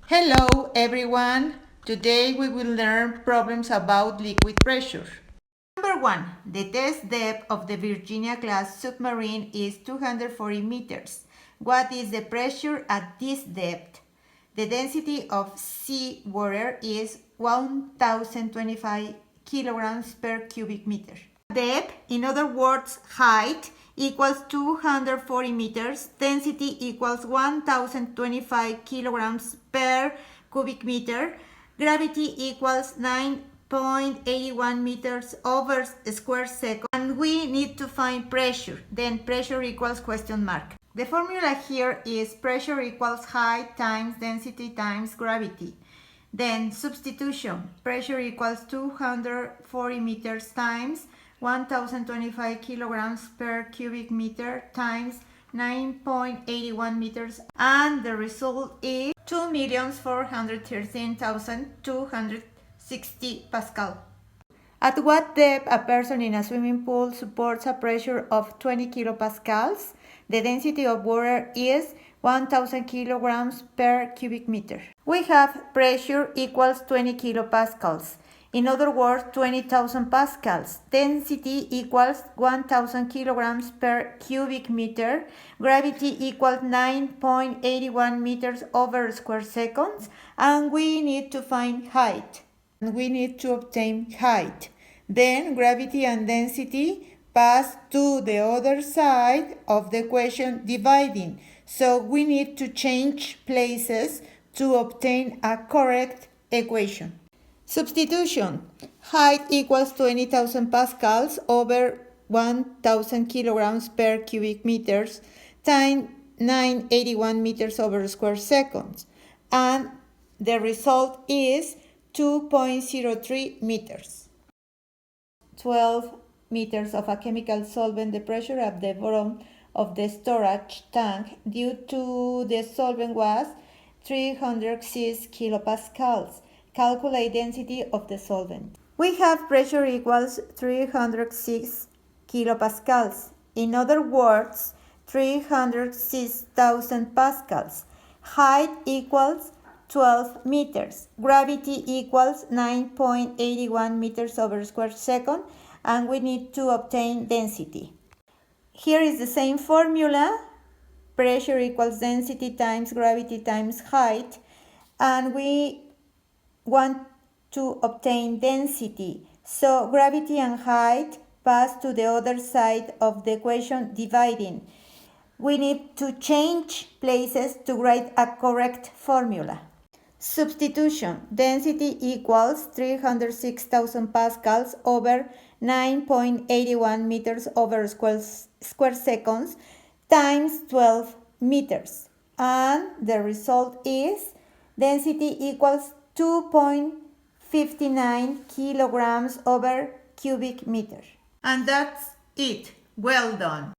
Hello everyone! Today we will learn problems about liquid pressure. Number 1. The test depth of the Virginia-class submarine is 240 meters. What is the pressure at this depth? The density of sea water is 1025 kilograms per cubic meter. Depth, in other words, height, equals 240 meters, density equals 1025 kilograms per cubic meter, gravity equals 9.81 meters over square second, and we need to find pressure. Then pressure equals question mark. The formula here is pressure equals height times density times gravity. Then substitution, pressure equals 240 meters times 1025 kilograms per cubic meter times 9.81 meters, and the result is 2,413,260 Pascal. At what depth a person in a swimming pool supports a pressure of 20 kilopascals? The density of water is 1000 kilograms per cubic meter. We have pressure equals 20 kilopascals. In other words, 20,000 pascals. Density equals 1000 kilograms per cubic meter. Gravity equals 9.81 meters over square seconds. And we need to find height. And we need to obtain height. Then gravity and density pass to the other side of the equation dividing. So we need to change places to obtain a correct equation. Substitution. Height equals 20,000 pascals over 1000 kilograms per cubic meters times 981 meters over square seconds. And the result is 2.03 meters. 12 meters of a chemical solvent. The pressure at the bottom of the storage tank due to the solvent was 306 kilopascals. Calculate density of the solvent. We have pressure equals 306 kilopascals. In other words, 306,000 pascals. Height equals 12 meters. Gravity equals 9.81 meters over square second, and we need to obtain density. Here is the same formula. Pressure equals density times gravity times height, and we want to obtain density. So gravity and height pass to the other side of the equation dividing. We need to change places to write a correct formula. Substitution. Density equals 306,000 pascals over 9.81 meters over square seconds times 12 meters. And the result is density equals 2.59 kilograms over cubic meter. And that's it. Well done.